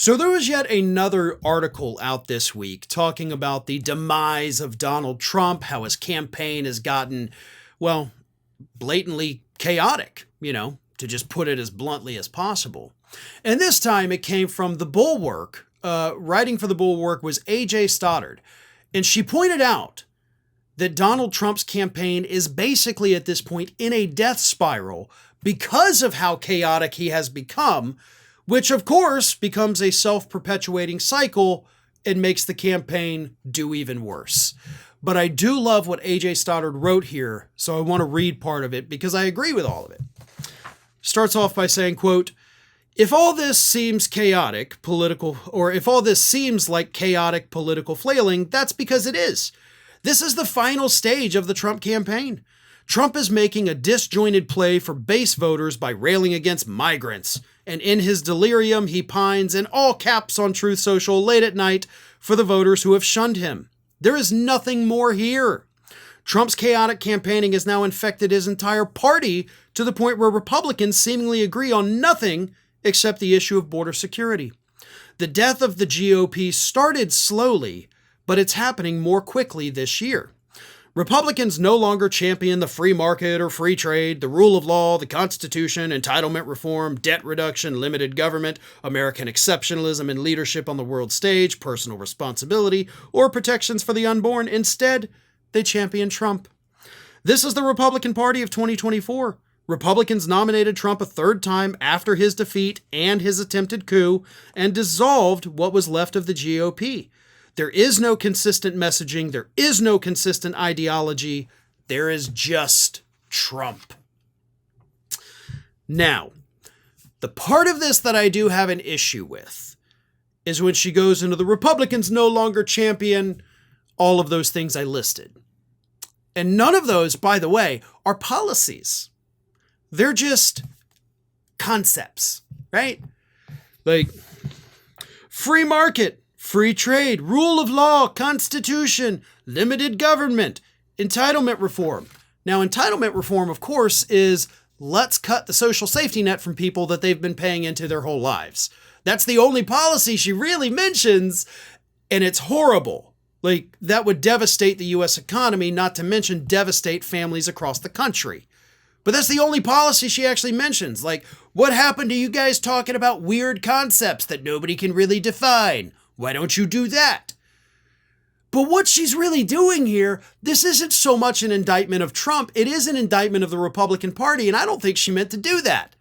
So there was yet another article out this week talking about the demise of Donald Trump, how his campaign has gotten, well, blatantly chaotic, to just put it as bluntly as possible. And this time it came from The Bulwark. Writing for The Bulwark was AJ Stoddard. And she pointed out that Donald Trump's campaign is basically at this point in a death spiral because of how chaotic he has become, which of course becomes a self-perpetuating cycle and makes the campaign do even worse. But I do love what AJ Stoddard wrote here, so I want to read part of it because I agree with all of it. Starts off by saying, quote, if all this seems chaotic political, or if all this seems like chaotic political flailing, that's because it is. This is the final stage of the Trump campaign. Trump is making a disjointed play for base voters by railing against migrants. And in his delirium, he pines in all caps on Truth Social late at night for the voters who have shunned him. There is nothing more here. Trump's chaotic campaigning has now infected his entire party to the point where Republicans seemingly agree on nothing except the issue of border security. The death of the GOP started slowly, but it's happening more quickly this year. Republicans no longer champion the free market or free trade, the rule of law, the Constitution, entitlement reform, debt reduction, limited government, American exceptionalism and leadership on the world stage, personal responsibility, or protections for the unborn. Instead, they champion Trump. This is the Republican Party of 2024. Republicans nominated Trump a third time after his defeat and his attempted coup and dissolved what was left of the GOP. There is no consistent messaging. There is no consistent ideology. There is just Trump. Now, the part of this that I do have an issue with is when she goes into the Republicans no longer champion all of those things I listed. And none of those, by the way, are policies. They're just concepts, right? Like free market, free trade, rule of law, Constitution, limited government, entitlement reform. Now, entitlement reform, of course, is let's cut the social safety net from people that they've been paying into their whole lives. That's the only policy she really mentions, and it's horrible. Like, that would devastate the U.S. economy, not to mention devastate families across the country. But that's the only policy she actually mentions. Like, what happened to you guys talking about weird concepts that nobody can really define? Why don't you do that? But what she's really doing here, this isn't so much an indictment of Trump. It is an indictment of the Republican Party, and I don't think she meant to do that.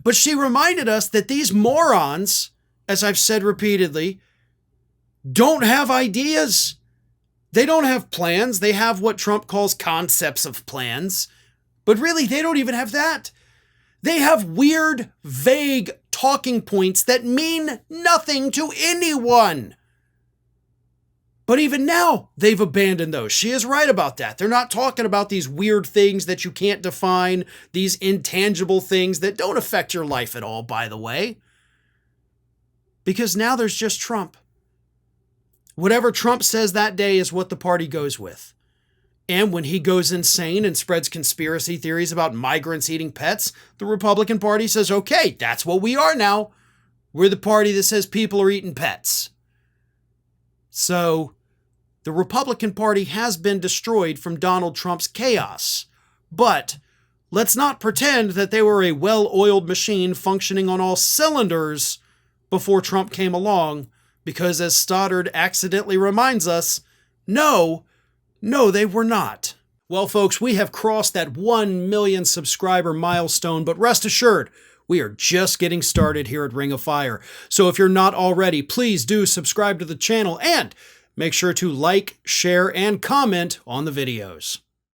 But she reminded us that these morons, as I've said repeatedly, don't have ideas. They don't have plans. They have what Trump calls concepts of plans. But really, they don't even have that. They have weird, vague talking points that mean nothing to anyone. But even now, they've abandoned those. She is right about that. They're not talking about these weird things that you can't define, these intangible things that don't affect your life at all, by the way. Because now there's just Trump. Whatever Trump says that day is what the party goes with. And when he goes insane and spreads conspiracy theories about migrants eating pets, the Republican Party says, okay, that's what we are now. We're the party that says people are eating pets. So the Republican Party has been destroyed from Donald Trump's chaos. But let's not pretend that they were a well-oiled machine functioning on all cylinders before Trump came along, because as Stoddard accidentally reminds us, no, they were not. Well, folks, we have crossed that 1 million subscriber milestone, but rest assured, we are just getting started here at Ring of Fire. So if you're not already, please do subscribe to the channel and make sure to like, share, and comment on the videos.